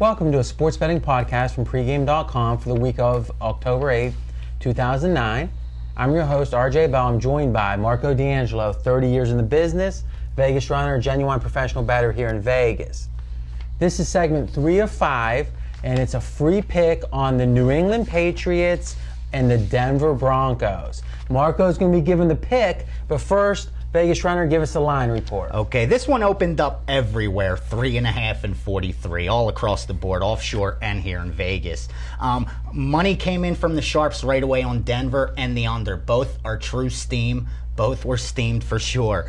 Welcome to a sports betting podcast from pregame.com for the week of October 8th, 2009. I'm your host, RJ Bell. I'm joined by Marco D'Angelo, 30 years in the business, Vegas runner, genuine professional bettor here in Vegas. This is segment 3 of 5, and it's a free pick on the New England Patriots and the Denver Broncos. Marco's going to be giving the pick, but first, Vegas runner, give us a line report. Okay, this one opened up everywhere, 3.5 and 43, all across the board, offshore and here in Vegas. Money came in from the sharps right away on Denver and the under. Both are true steam. Both were steamed for sure.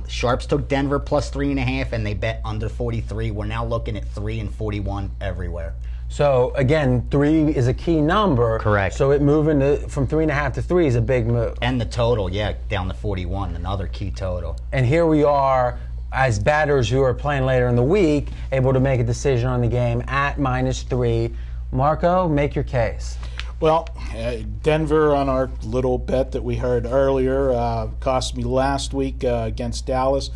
Sharps took Denver plus 3.5, and they bet under 43. We're now looking at 3 and 41 everywhere. So, again, 3 is a key number. Correct. So it moving from 3.5 to 3 is a big move. And the total, yeah, down to 41, another key total. And here we are, as batters who are playing later in the week, able to make a decision on the game at -3. Marco, make your case. Well, Denver on our little bet that we heard earlier cost me last week against Dallas.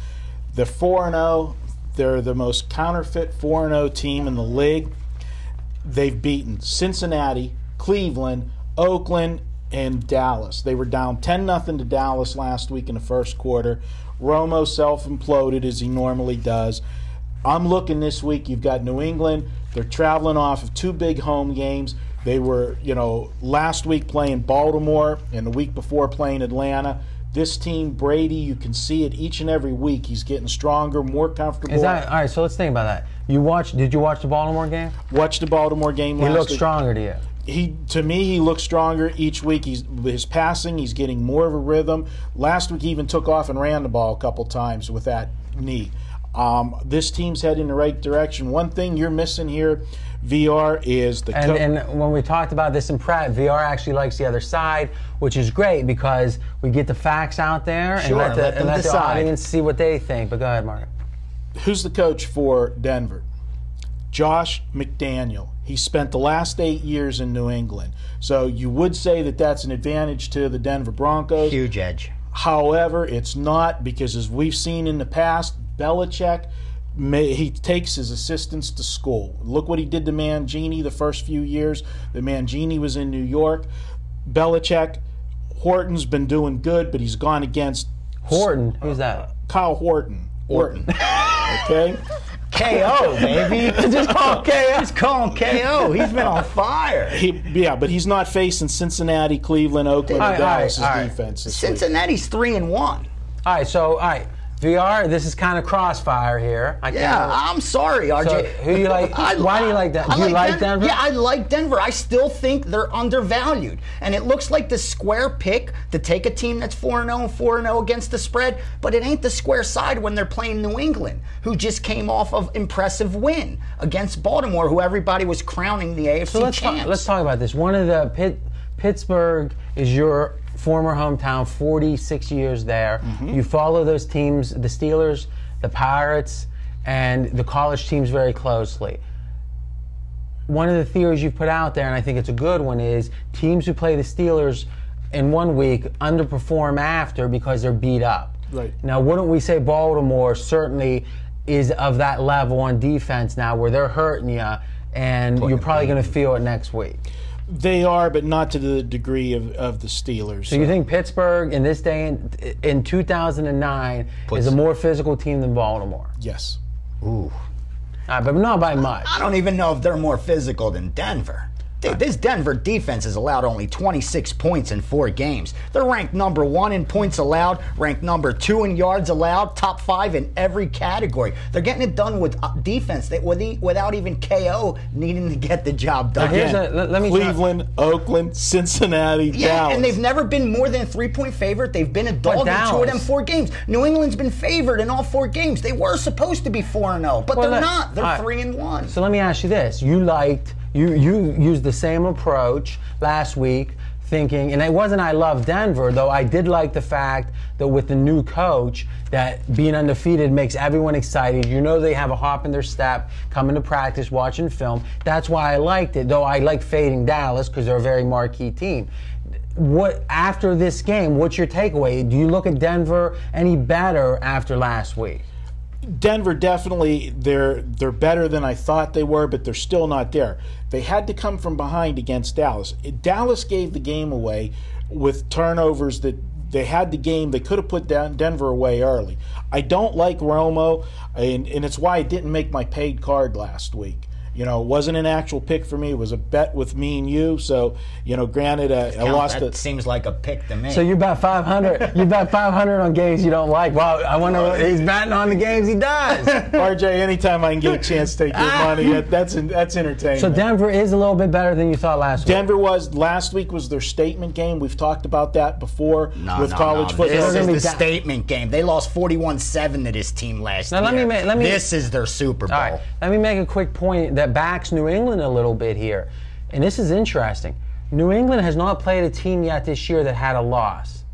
They're 4-0. They're the most counterfeit 4-0 team in the league. They've beaten Cincinnati, Cleveland, Oakland, and Dallas. They were down 10-0 to Dallas last week in the first quarter. Romo self-imploded as he normally does. I'm looking this week. You've got New England. They're traveling off of 2 big home games. They were, last week playing Baltimore and the week before playing Atlanta. This team, Brady, you can see it each and every week. He's getting stronger, more comfortable. All right, so let's think about that. Did you watch the Baltimore game? Watched the Baltimore game last week. He looked stronger to you. To me, he looks stronger each week. His passing, he's getting more of a rhythm. Last week, he even took off and ran the ball a couple times with that knee. This team's heading in the right direction. One thing you're missing here, VR, is the and when we talked about this in Pratt, VR actually likes the other side, which is great because we get the facts out there and let the audience see what they think. But go ahead, Mark. Who's the coach for Denver? Josh McDaniel. He spent the last 8 years in New England. So you would say that that's an advantage to the Denver Broncos. Huge edge. However, it's not, because as we've seen in the past, Belichick, he takes his assistants to school. Look what he did to Mangini the first few years that Mangini was in New York. Belichick, Horton's been doing good, but he's gone against... Horton? Who's that? Kyle Horton. Okay? KO, baby. Just call him KO. Just call him KO. He's been on fire. But he's not facing Cincinnati, Cleveland, Oakland, and Dallas' defense. Cincinnati's 3-1. All right, VR, this is kind of crossfire here. I'm sorry, RJ. So, who do you like? Why do you like that? Do you like Denver? Yeah, I like Denver. I still think they're undervalued. And it looks like the square pick to take a team that's 4-0 and 4-0 against the spread, but it ain't the square side when they're playing New England, who just came off of impressive win against Baltimore, who everybody was crowning the AFC champs. Let's talk about this. One of the Pittsburgh is your former hometown, 46 years there. Mm-hmm. You follow those teams, the Steelers, the Pirates, and the college teams very closely. One of the theories you put out there, and I think it's a good one, is teams who play the Steelers in one week underperform after because they're beat up. Right. Now, wouldn't we say Baltimore certainly is of that level on defense now where they're hurting you, and you're probably going to feel it next week? They are, but not to the degree of the Steelers. So you think Pittsburgh in this day, in 2009, is a more physical team than Baltimore? Yes. Ooh. But not by much. I don't even know if they're more physical than Denver. Dude, this Denver defense has allowed only 26 points in 4 games. They're ranked number 1 in points allowed, ranked number 2 in yards allowed, top 5 in every category. They're getting it done with defense without even KO needing to get the job done. Cleveland, Oakland, Cincinnati, Dallas. And they've never been more than a 3-point favorite. They've been a dog in 2 of them 4 games. New England's been favored in all 4 games. They were supposed to be 4-0, but they're not. They're 3-1. So let me ask you this. You used the same approach last week, thinking, and it wasn't I love Denver, though I did like the fact that with the new coach, that being undefeated makes everyone excited. You know they have a hop in their step, coming to practice, watching film. That's why I liked it, though I like fading Dallas because they're a very marquee team. After this game, what's your takeaway? Do you look at Denver any better after last week? Denver definitely, they're better than I thought they were, but they're still not there. They had to come from behind against Dallas. Dallas gave the game away with turnovers that they had the game. They could have put Denver away early. I don't like Romo, and it's why I didn't make my paid card last week. You know, it wasn't an actual pick for me. It was a bet with me and you. So, you know, granted, I lost it. Seems like a pick to me. So you bet 500. You bet 500 on games you don't like. Well, I wonder what he's betting on the games he does. RJ, anytime I can get a chance to take your money, that's entertaining. So Denver is a little bit better than you thought last week. Denver was last week was their statement game. We've talked about that before with college football. This is the statement game. They lost 41-7 to this team last year. This is their Super Bowl. All right, let me make a quick point that backs New England a little bit here. And this is interesting. New England has not played a team yet this year that had a loss.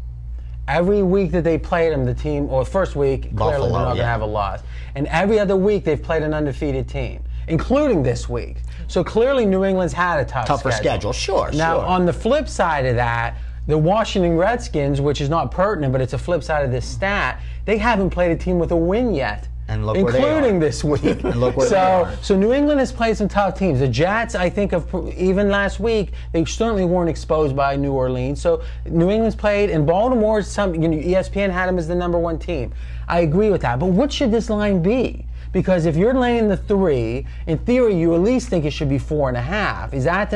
Every week that they played them, the team, or first week, clearly they're not going to have a loss. And every other week they've played an undefeated team, including this week. So clearly New England's had a tougher schedule. Sure. Now, on the flip side of that, the Washington Redskins, which is not pertinent, but it's a flip side of this stat, they haven't played a team with a win yet. And look including this week. And look where they are. So New England has played some tough teams. The Jets, I think, even last week, they certainly weren't exposed by New Orleans. So New England's played, and Baltimore, ESPN had them as the #1 team. I agree with that. But what should this line be? Because if you're laying the 3, in theory, you at least think it should be 4.5. Is that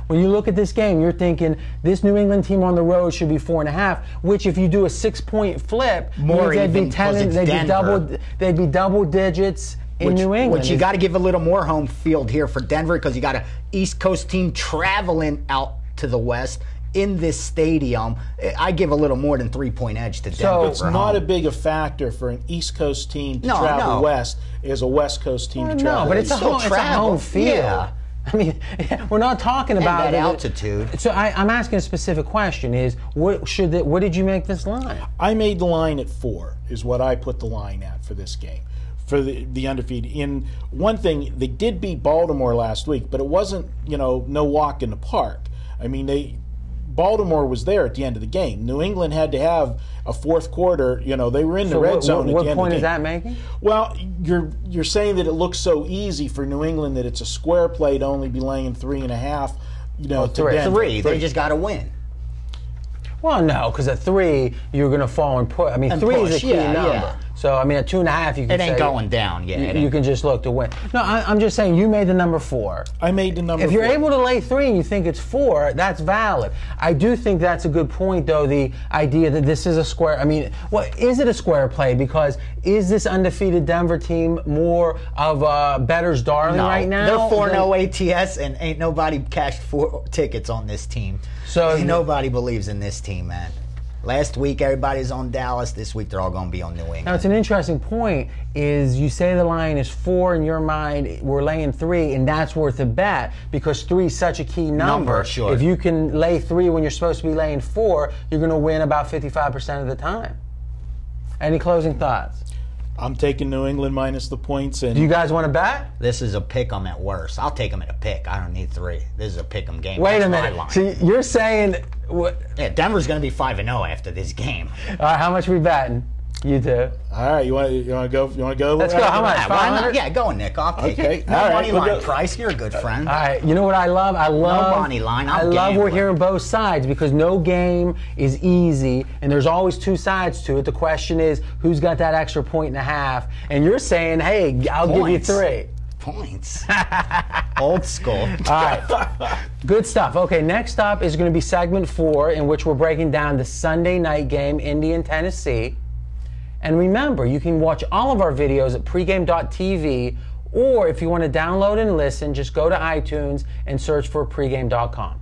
when you look at this game, you're thinking this New England team on the road should be 4.5. Which, if you do a 6-point flip, they'd be double digits in New England. Which you got to give a little more home field here for Denver, because you got an East Coast team traveling out to the West in this stadium. I give a little more than 3-point edge to Denver. So it's not a big a factor for an East Coast team to travel west as a West Coast team to travel. No, but it's a home field. Yeah. I mean, we're not talking about that altitude. So I'm asking a specific question: is what did you make this line? I made the line at 4. Is what I put the line at for this game, for the undefeated. In one thing, they did beat Baltimore last week, but it wasn't no walk in the park. I mean, Baltimore was there at the end of the game. New England had to have a fourth quarter. They were in the red zone at the end of the game. What point is that making? Well, you're saying that it looks so easy for New England that it's a square play to only be laying 3.5. To Denver. 3. They just got to win. Well, no, because at 3 you're going to fall and push. I mean, 3 is a key number. Yeah. So, I mean, at 2.5, you can say... It ain't going down, You can just look to win. No, I'm just saying, you made the number 4. I made the number 4. If you're able to lay 3 and you think it's 4, that's valid. I do think that's a good point, though, the idea that this is a square... I mean, is it a square play? Because is this undefeated Denver team more of a bettor's darling right now? They're 4-0 ATS, and ain't nobody cashed 4 tickets on this team. So nobody believes in this team, man. Last week, everybody's on Dallas. This week, they're all going to be on New England. Now, it's an interesting point, is you say the line is 4 in your mind, we're laying 3, and that's worth a bet, because 3 is such a key number. Sure. If you can lay 3 when you're supposed to be laying 4, you're going to win about 55% of the time. Any closing thoughts? I'm taking New England minus the points. And do you guys want to bet? This is a pick 'em at worst. I'll take them at a pick. I don't need 3. This is a pick 'em game. Wait a minute. So you're saying... Yeah, Denver's going to be 5-0 after this game. All right, how much are we betting? You two. All right, you want to go? You want to go? Let's go. How much? 500? Yeah, go, Nick. I'll take it. All right, money line price. You're a good friend. All right. You know what I love? I love no money line. I love we're hearing both sides, because no game is easy, and there's always 2 sides to it. The question is, who's got that extra 1.5? And you're saying, hey, I'll give you 3. Points. Old school. All right. Good stuff. Okay, next up is going to be segment 4, in which we're breaking down the Sunday night game, Indy and Tennessee. And remember, you can watch all of our videos at pregame.tv, or if you want to download and listen, just go to iTunes and search for pregame.com.